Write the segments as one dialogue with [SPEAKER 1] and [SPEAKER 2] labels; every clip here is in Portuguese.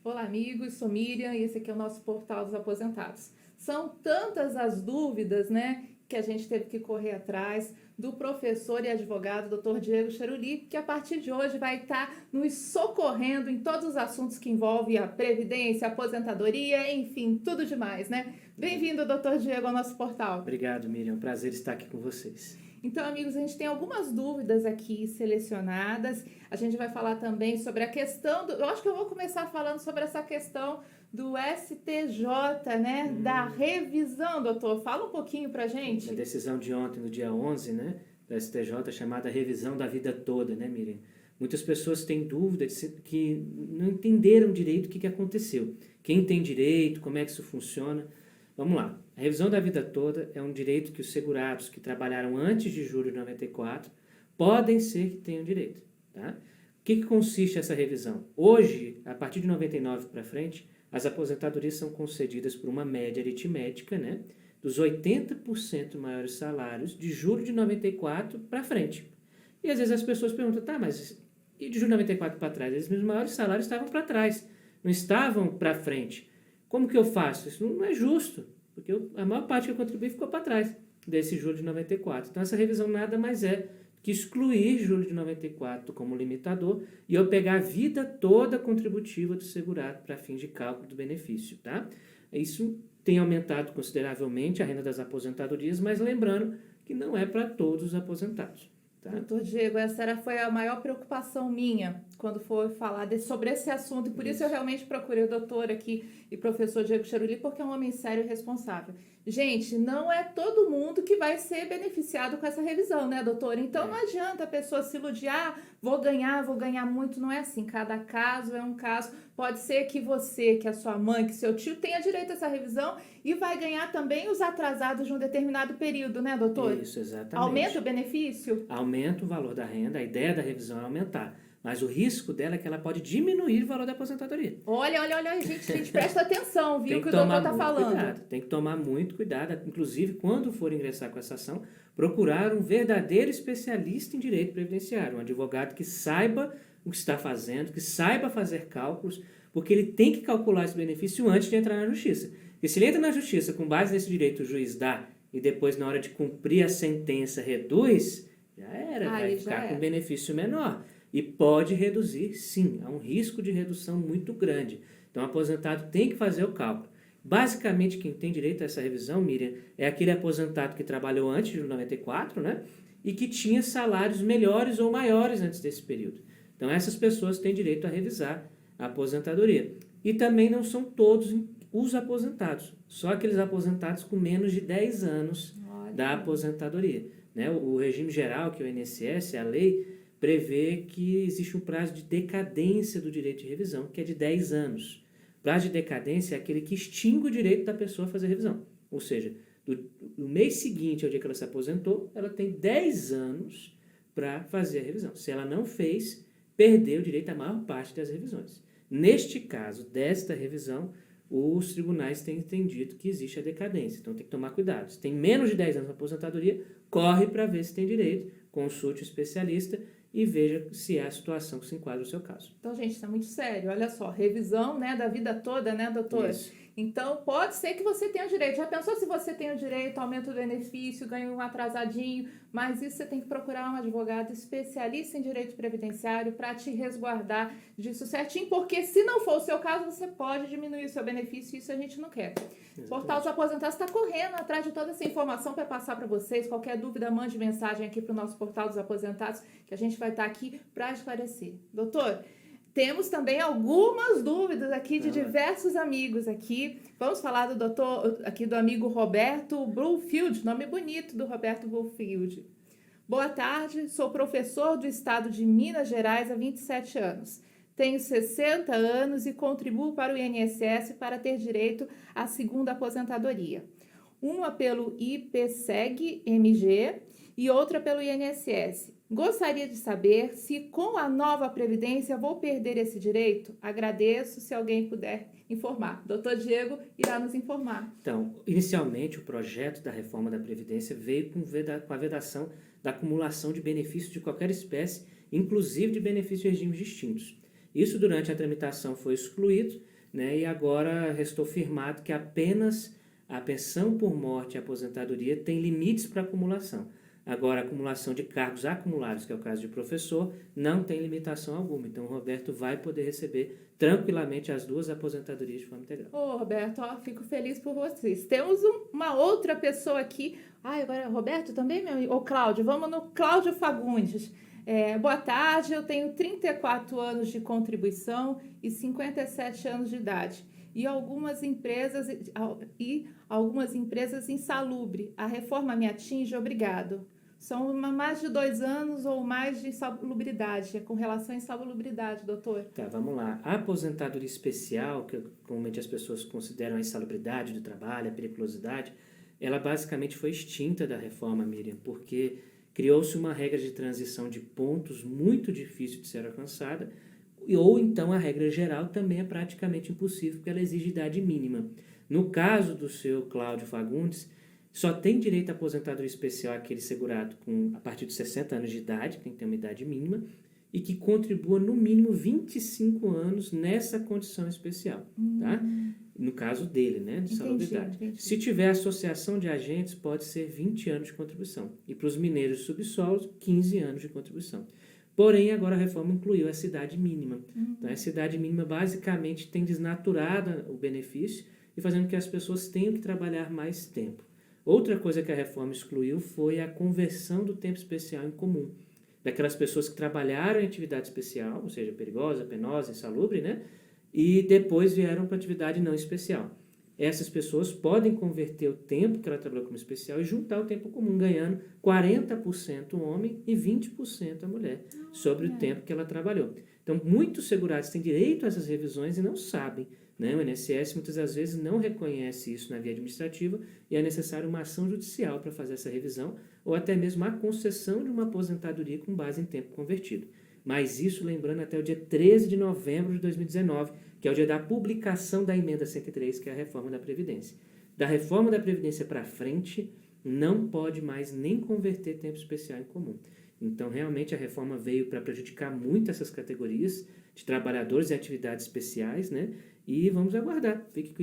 [SPEAKER 1] Olá, amigos, sou Miriam e esse aqui é o nosso Portal dos Aposentados. São tantas as dúvidas, né, que a gente teve que correr atrás do professor e advogado Dr. Diego Cheruli, que a partir de hoje vai estar nos socorrendo em todos os assuntos que envolvem a previdência, a aposentadoria, enfim, tudo demais, né? Bem-vindo, Dr. Diego, ao nosso portal.
[SPEAKER 2] Obrigado, Miriam. Prazer estar aqui com vocês.
[SPEAKER 1] Então, amigos, a gente tem algumas dúvidas aqui selecionadas. A gente vai falar também sobre a questão eu acho que eu vou começar falando sobre essa questão do STJ, né? Da revisão, doutor. Fala um pouquinho pra gente.
[SPEAKER 2] A decisão de ontem, no dia 11, né, do STJ, chamada revisão da vida toda, né, Miriam? Muitas pessoas têm dúvida que não entenderam direito o que aconteceu. Quem tem direito, como é que isso funciona. Vamos lá. A revisão da vida toda é um direito que os segurados que trabalharam antes de julho de 94 podem ser que tenham direito. Tá? O que consiste essa revisão? Hoje, a partir de 99 para frente, as aposentadorias são concedidas por uma média aritmética, né, dos 80% maiores salários de julho de 94 para frente. E às vezes as pessoas perguntam, tá, mas e de julho de 94 para trás? Esses meus maiores salários estavam para trás, não estavam para frente. Como que eu faço? Isso não é justo, porque a maior parte que eu contribuí ficou para trás desse julho de 94. Então, essa revisão nada mais é que excluir julho de 94 como limitador e eu pegar a vida toda contributiva do segurado para fins de cálculo do benefício. Tá? Isso tem aumentado consideravelmente a renda das aposentadorias, mas lembrando que não é para todos os aposentados. Tá?
[SPEAKER 1] Doutor Diego, foi a maior preocupação minha quando foi falar sobre esse assunto, e por isso eu realmente procurei o doutor aqui e professor Diego Cheruli, porque é um homem sério e responsável. Gente, não é todo mundo que vai ser beneficiado com essa revisão, né, doutor? Então não adianta a pessoa se iludir, vou ganhar muito, não é assim. Cada caso é um caso. Pode ser que você, que a sua mãe, que seu tio tenha direito a essa revisão e vai ganhar também os atrasados de um determinado período, né, doutor?
[SPEAKER 2] Isso, exatamente.
[SPEAKER 1] Aumenta o benefício?
[SPEAKER 2] Aumenta o valor da renda, a ideia da revisão é aumentar. Mas o risco dela é que ela pode diminuir o valor da aposentadoria.
[SPEAKER 1] Olha, gente, presta atenção, viu, que o doutor está falando.
[SPEAKER 2] Tem que tomar muito cuidado, inclusive quando for ingressar com essa ação, procurar um verdadeiro especialista em direito previdenciário, um advogado que saiba o que está fazendo, que saiba fazer cálculos, porque ele tem que calcular esse benefício antes de entrar na justiça. Porque se ele entra na justiça com base nesse direito, o juiz dá, e depois na hora de cumprir a sentença reduz, já era, vai ficar com benefício menor. E pode reduzir, sim, há um risco de redução muito grande. Então, o aposentado tem que fazer o cálculo. Basicamente, quem tem direito a essa revisão, Miriam, é aquele aposentado que trabalhou antes de 94, né? E que tinha salários melhores ou maiores antes desse período. Então, essas pessoas têm direito a revisar a aposentadoria. E também não são todos os aposentados, só aqueles aposentados com menos de 10 anos da aposentadoria. Né? O regime geral, que é o INSS, a lei, prevê que existe um prazo de decadência do direito de revisão, que é de 10 anos. Prazo de decadência é aquele que extingue o direito da pessoa a fazer revisão. Ou seja, no mês seguinte ao dia que ela se aposentou, ela tem 10 anos para fazer a revisão. Se ela não fez, perdeu o direito à maior parte das revisões. Neste caso, desta revisão, os tribunais têm entendido que existe a decadência. Então, tem que tomar cuidado. Se tem menos de 10 anos de aposentadoria, corre para ver se tem direito, consulte o especialista e veja se é a situação que se enquadra no seu caso.
[SPEAKER 1] Então, gente, está muito sério. Olha só, revisão, né, da vida toda, né, doutor?
[SPEAKER 2] Isso.
[SPEAKER 1] Então, pode ser que você tenha direito. Já pensou se você tem o direito, aumento do benefício, ganha um atrasadinho, mas isso você tem que procurar um advogado especialista em direito previdenciário para te resguardar disso certinho, porque se não for o seu caso, você pode diminuir o seu benefício e isso a gente não quer. O Portal dos Aposentados está correndo atrás de toda essa informação para passar para vocês. Qualquer dúvida, mande mensagem aqui para o nosso Portal dos Aposentados, que a gente vai estar aqui para esclarecer. Doutor, temos também algumas dúvidas aqui de diversos amigos aqui. Vamos falar do doutor, aqui do amigo Roberto Bluefield, nome bonito do Roberto Bluefield. Boa tarde, sou professor do estado de Minas Gerais há 27 anos. Tenho 60 anos e contribuo para o INSS para ter direito à segunda aposentadoria. Uma pelo IPSEG-MG e outra pelo INSS. Gostaria de saber se com a nova Previdência vou perder esse direito? Agradeço se alguém puder informar. Doutor Diego irá nos informar.
[SPEAKER 2] Então, inicialmente o projeto da reforma da Previdência veio com a vedação da acumulação de benefícios de qualquer espécie, inclusive de benefícios de regimes distintos. Isso durante a tramitação foi excluído, né, e agora restou firmado que apenas a pensão por morte e a aposentadoria tem limites para acumulação. Agora, a acumulação de cargos acumulados, que é o caso de professor, não tem limitação alguma. Então, o Roberto vai poder receber tranquilamente as duas aposentadorias de forma integral.
[SPEAKER 1] Ô, Roberto, ó, fico feliz por vocês. Temos uma outra pessoa aqui. Ai, agora, Roberto também, meu? Ô, Cláudio, vamos no Cláudio Fagundes. Boa tarde, eu tenho 34 anos de contribuição e 57 anos de idade. E algumas empresas insalubre. A reforma me atinge, obrigado. São mais de 2 anos ou mais de insalubridade, com relação à insalubridade, doutor.
[SPEAKER 2] Tá, vamos lá. A aposentadoria especial, que comumente as pessoas consideram a insalubridade do trabalho, a periculosidade, ela basicamente foi extinta da reforma, Miriam, porque criou-se uma regra de transição de pontos muito difícil de ser alcançada, ou então a regra geral também é praticamente impossível, porque ela exige idade mínima. No caso do seu Cláudio Fagundes, só tem direito à aposentadoria especial aquele segurado a partir de 60 anos de idade, que tem que ter uma idade mínima, e que contribua no mínimo 25 anos nessa condição especial, tá? No caso dele, né, de salubridade.
[SPEAKER 1] Entendi.
[SPEAKER 2] Se tiver associação de agentes, pode ser 20 anos de contribuição. E para os mineiros de subsolos, 15 anos de contribuição. Porém, agora a reforma incluiu essa idade mínima. Então, essa idade mínima basicamente tem desnaturado o benefício e fazendo com que as pessoas tenham que trabalhar mais tempo. Outra coisa que a reforma excluiu foi a conversão do tempo especial em comum. Daquelas pessoas que trabalharam em atividade especial, ou seja, perigosa, penosa, insalubre, né? E depois vieram para atividade não especial. Essas pessoas podem converter o tempo que ela trabalhou como especial e juntar o tempo comum, ganhando 40% o homem e 20% a mulher sobre o tempo que ela trabalhou. Então, muitos segurados têm direito a essas revisões e não sabem, né? O INSS muitas das vezes não reconhece isso na via administrativa e é necessário uma ação judicial para fazer essa revisão ou até mesmo a concessão de uma aposentadoria com base em tempo convertido. Mas isso lembrando até o dia 13 de novembro de 2019, que é o dia da publicação da emenda 103, que é a reforma da Previdência. Da reforma da Previdência para frente, não pode mais nem converter tempo especial em comum. Então, realmente, a reforma veio para prejudicar muito essas categorias de trabalhadores e atividades especiais, né? E vamos aguardar, ver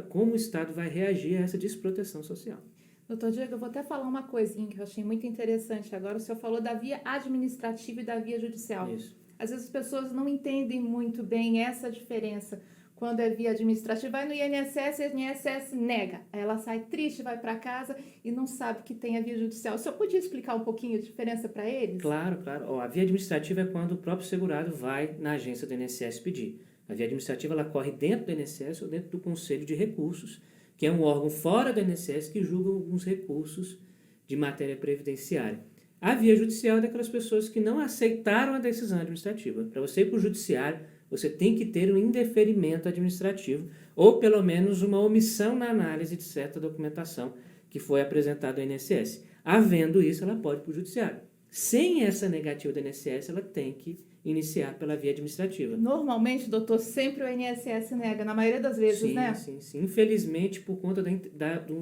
[SPEAKER 2] como o Estado vai reagir a essa desproteção social.
[SPEAKER 1] Doutor Diego, eu vou até falar uma coisinha que eu achei muito interessante agora. O senhor falou da via administrativa e da via judicial.
[SPEAKER 2] Isso.
[SPEAKER 1] Às vezes as pessoas não entendem muito bem essa diferença. Quando é via administrativa, vai no INSS e o INSS nega. Aí ela sai triste, vai para casa e não sabe que tem a via judicial. O senhor podia explicar um pouquinho a diferença para eles?
[SPEAKER 2] Claro. A via administrativa é quando o próprio segurado vai na agência do INSS pedir. A via administrativa ela corre dentro do INSS ou dentro do Conselho de Recursos, que é um órgão fora do INSS que julga alguns recursos de matéria previdenciária. A via judicial é daquelas pessoas que não aceitaram a decisão administrativa. Para você ir para o judiciário, você tem que ter um indeferimento administrativo ou pelo menos uma omissão na análise de certa documentação que foi apresentada ao INSS. Havendo isso, ela pode ir para o judiciário. Sem essa negativa do INSS, ela tem que iniciar pela via administrativa.
[SPEAKER 1] Normalmente, doutor, sempre o INSS nega, na maioria das vezes,
[SPEAKER 2] sim,
[SPEAKER 1] né?
[SPEAKER 2] Sim. Infelizmente, por conta de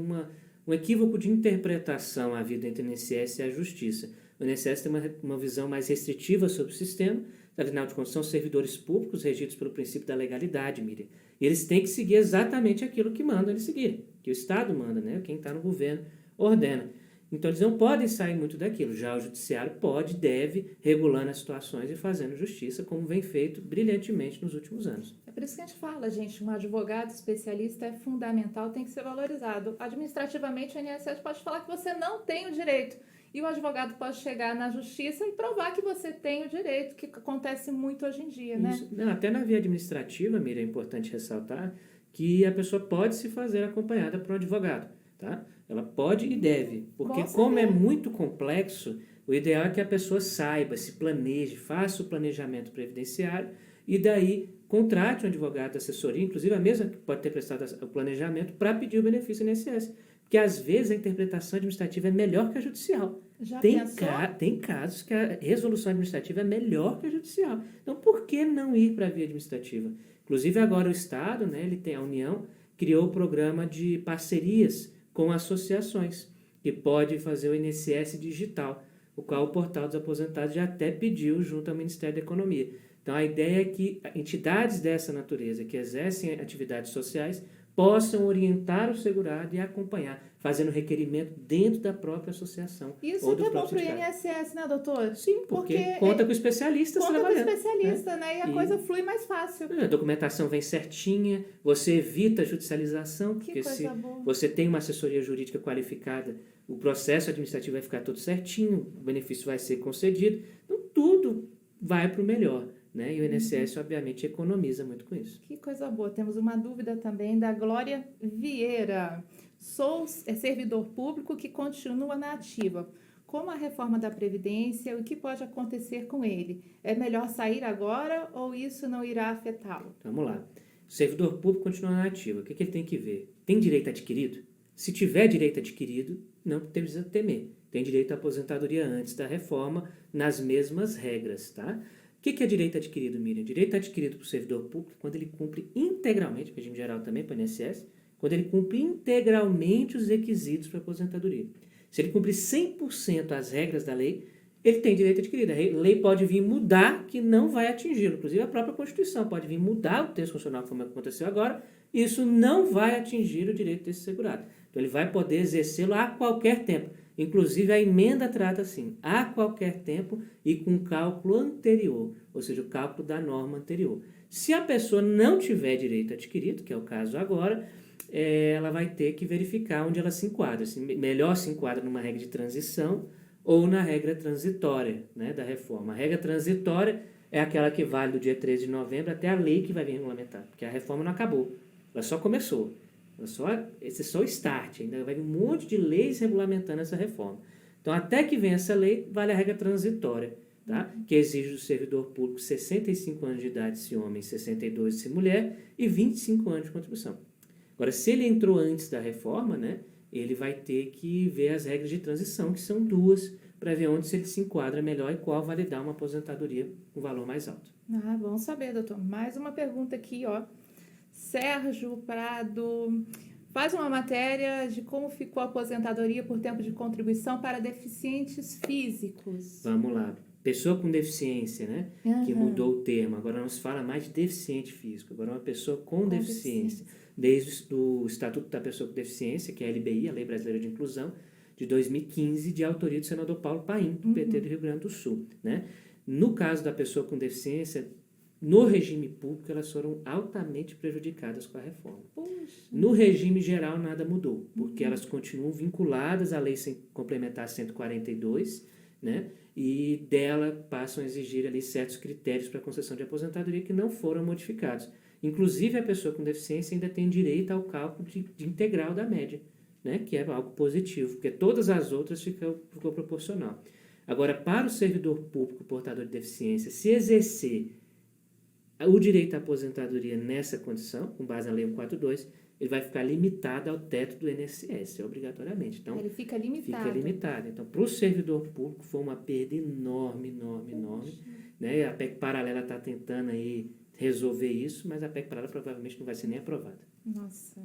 [SPEAKER 2] um equívoco de interpretação à vida entre o INSS e a Justiça. O INSS tem uma visão mais restritiva sobre o sistema, afinal de contas, são servidores públicos regidos pelo princípio da legalidade, Miriam. E eles têm que seguir exatamente aquilo que mandam eles seguirem, que o Estado manda, né? Quem está no governo ordena. Então, eles não podem sair muito daquilo. Já o judiciário pode, deve, regulando as situações e fazendo justiça, como vem feito brilhantemente nos últimos anos.
[SPEAKER 1] É por isso que a gente fala, gente, um advogado especialista é fundamental, tem que ser valorizado. Administrativamente, o INSS pode falar que você não tem o direito. E o advogado pode chegar na justiça e provar que você tem o direito, que acontece muito hoje em dia, né?
[SPEAKER 2] Isso. Não, até na via administrativa, Miriam, é importante ressaltar que a pessoa pode se fazer acompanhada por um advogado, tá? Ela pode e deve, porque como é muito complexo, o ideal é que a pessoa saiba, se planeje, faça o planejamento previdenciário e daí contrate um advogado de assessoria, inclusive a mesma que pode ter prestado o planejamento para pedir o benefício INSS. Porque às vezes a interpretação administrativa é melhor que a judicial. Tem casos que a resolução administrativa é melhor que a judicial. Então, por que não ir para a via administrativa? Inclusive, agora o Estado, né, a União, criou o programa de parcerias com associações, que pode fazer o INSS digital, o qual o Portal dos Aposentados já até pediu junto ao Ministério da Economia. Então, Então, a ideia é que entidades dessa natureza que exercem atividades sociais possam orientar o segurado e acompanhar, fazendo requerimento dentro da própria associação.
[SPEAKER 1] Isso
[SPEAKER 2] ou
[SPEAKER 1] é
[SPEAKER 2] do
[SPEAKER 1] bom
[SPEAKER 2] próprio
[SPEAKER 1] para o
[SPEAKER 2] sindicato.
[SPEAKER 1] INSS, né, doutor?
[SPEAKER 2] Sim, porque conta com especialistas
[SPEAKER 1] conta
[SPEAKER 2] trabalhando.
[SPEAKER 1] com especialista, né? E a coisa flui mais fácil.
[SPEAKER 2] A documentação vem certinha, você evita a judicialização, porque se você tem uma assessoria jurídica qualificada, o processo administrativo vai ficar todo certinho, o benefício vai ser concedido, então tudo vai para o melhor. Né? E o INSS, obviamente, economiza muito com isso.
[SPEAKER 1] Que coisa boa. Temos uma dúvida também da Glória Vieira. Sou servidor público que continua na ativa. Como a reforma da Previdência, o que pode acontecer com ele? É melhor sair agora ou isso não irá afetá-lo?
[SPEAKER 2] Vamos lá. O servidor público continua na ativa. O que ele tem que ver? Tem direito adquirido? Se tiver direito adquirido, não precisa temer. Tem direito à aposentadoria antes da reforma, nas mesmas regras, tá? O que é direito adquirido, Miriam? Direito adquirido para o servidor público quando ele cumpre integralmente, regime geral também para o INSS, quando ele cumpre integralmente os requisitos para a aposentadoria. Se ele cumprir 100% as regras da lei, ele tem direito adquirido. A lei pode vir mudar que não vai atingi-lo. Inclusive, a própria Constituição pode vir mudar o texto constitucional, como aconteceu agora, e isso não vai atingir o direito desse segurado. Então, ele vai poder exercê-lo a qualquer tempo. Inclusive, a emenda trata assim, a qualquer tempo e com cálculo anterior, ou seja, o cálculo da norma anterior. Se a pessoa não tiver direito adquirido, que é o caso agora, ela vai ter que verificar onde ela se enquadra. Melhor se enquadra numa regra de transição ou na regra transitória, né, da reforma. A regra transitória é aquela que vale do dia 13 de novembro até a lei que vai vir regulamentar, porque a reforma não acabou, ela só começou. Esse é só o start, ainda vai vir um monte de leis regulamentando essa reforma. Então, até que venha essa lei, vale a regra transitória, tá? Que exige do servidor público 65 anos de idade se homem, 62 se mulher e 25 anos de contribuição. Agora, se ele entrou antes da reforma, né, ele vai ter que ver as regras de transição, que são duas, para ver onde ele se enquadra melhor e qual vai lhe dar uma aposentadoria com valor mais alto.
[SPEAKER 1] Ah, bom saber, doutor. Mais uma pergunta aqui, ó. Sérgio Prado faz uma matéria de como ficou a aposentadoria por tempo de contribuição para deficientes físicos.
[SPEAKER 2] Vamos lá. Pessoa com deficiência, né? Que mudou o termo. Agora não se fala mais de deficiente físico. Agora é uma pessoa com deficiência. Desde o Estatuto da Pessoa com Deficiência, que é a LBI, a Lei Brasileira de Inclusão, de 2015, de autoria do senador Paulo Paim, do PT do Rio Grande do Sul, né? No caso da pessoa com deficiência, no regime público, elas foram altamente prejudicadas com a reforma.
[SPEAKER 1] Puxa.
[SPEAKER 2] No regime geral, nada mudou, porque elas continuam vinculadas à Lei Complementar 142, né? E dela passam a exigir ali certos critérios para a concessão de aposentadoria que não foram modificados. Inclusive, a pessoa com deficiência ainda tem direito ao cálculo de integral da média, né? Que é algo positivo, porque todas as outras ficou proporcional. Agora, para o servidor público portador de deficiência, se exercer o direito à aposentadoria nessa condição, com base na Lei 142, ele vai ficar limitado ao teto do INSS, obrigatoriamente. Então,
[SPEAKER 1] ele fica limitado.
[SPEAKER 2] Fica limitado. Então, para o servidor público, foi uma perda enorme. Né? A PEC paralela está tentando aí resolver isso, mas a PEC paralela provavelmente não vai ser nem aprovada.
[SPEAKER 1] Nossa.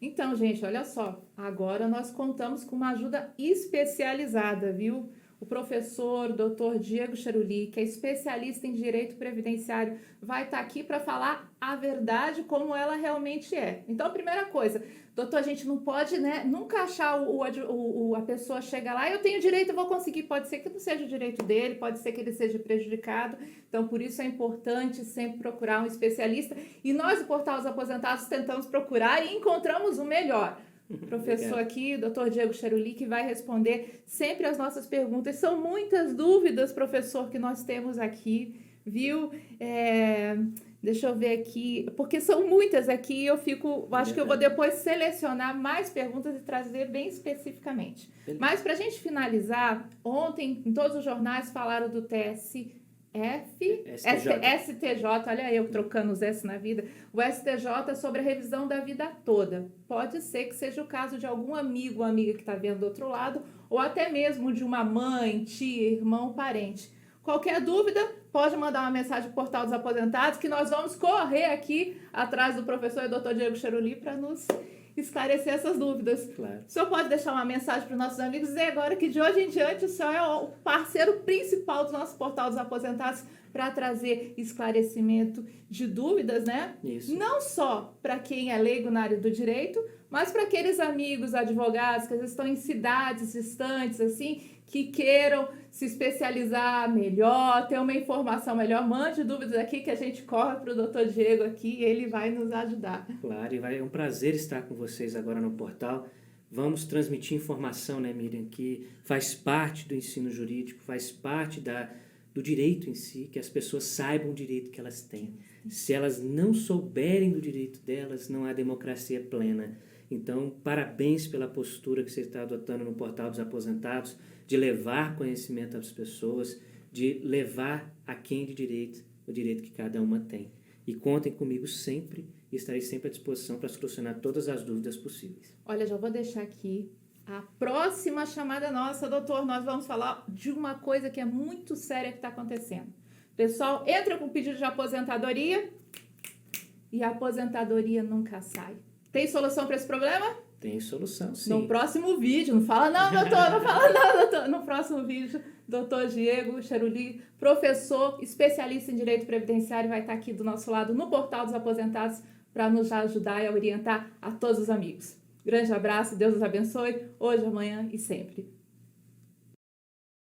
[SPEAKER 1] Então, gente, olha só. Agora nós contamos com uma ajuda especializada, viu? O professor Dr. Diego Cheruli, que é especialista em direito previdenciário, vai estar aqui para falar a verdade como ela realmente é. Então, a primeira coisa, doutor, a gente não pode, né, nunca achar a pessoa chega lá, eu tenho direito, eu vou conseguir. Pode ser que não seja o direito dele, pode ser que ele seja prejudicado. Então, por isso é importante sempre procurar um especialista. E nós, do Portal dos Aposentados, tentamos procurar e encontramos o melhor. Professor aqui, Dr. Diego Cheruli, que vai responder sempre as nossas perguntas. São muitas dúvidas, professor, que nós temos aqui, viu? Deixa eu ver aqui, porque são muitas aqui, acho que eu vou depois selecionar mais perguntas e trazer bem especificamente. Mas para a gente finalizar, ontem em todos os jornais falaram do STJ, olha eu trocando os S na vida, o STJ sobre a revisão da vida toda. Pode ser que seja o caso de algum amigo ou amiga que está vendo do outro lado, ou até mesmo de uma mãe, tia, irmão, parente. Qualquer dúvida, pode mandar uma mensagem para o Portal dos Aposentados, que nós vamos correr aqui atrás do professor e Dr. Diego Cheruli para nos esclarecer essas dúvidas.
[SPEAKER 2] Claro.
[SPEAKER 1] O senhor pode deixar uma mensagem para os nossos amigos e dizer agora que de hoje em diante o senhor é o parceiro principal do nosso Portal dos Aposentados para trazer esclarecimento de dúvidas, né?
[SPEAKER 2] Isso.
[SPEAKER 1] Não só para quem é leigo na área do direito, mas para aqueles amigos advogados que às vezes estão em cidades distantes, assim, que queiram se especializar melhor, ter uma informação melhor. Mande dúvidas aqui que a gente corre para o doutor Diego aqui e ele vai nos ajudar.
[SPEAKER 2] Claro, é um prazer estar com vocês agora no portal. Vamos transmitir informação, né, Miriam, que faz parte do ensino jurídico, faz parte do direito em si, que as pessoas saibam o direito que elas têm. Se elas não souberem do direito delas, não há democracia plena. Então, parabéns pela postura que você está adotando no Portal dos Aposentados, de levar conhecimento às pessoas, de levar a quem de direito o direito que cada uma tem. E contem comigo sempre e estarei sempre à disposição para solucionar todas as dúvidas possíveis.
[SPEAKER 1] Olha, já vou deixar aqui a próxima chamada nossa, doutor. Nós vamos falar de uma coisa que é muito séria que está acontecendo. Pessoal, entra com pedido de aposentadoria e a aposentadoria nunca sai. Tem solução para esse problema?
[SPEAKER 2] Tem solução, sim.
[SPEAKER 1] No próximo vídeo. Não fala não, doutor. Não fala não, doutor. No próximo vídeo, doutor Diego Cheruli, professor, especialista em direito previdenciário, vai estar aqui do nosso lado no Portal dos Aposentados para nos ajudar e orientar a todos os amigos. Grande abraço, Deus os abençoe, hoje, amanhã e sempre.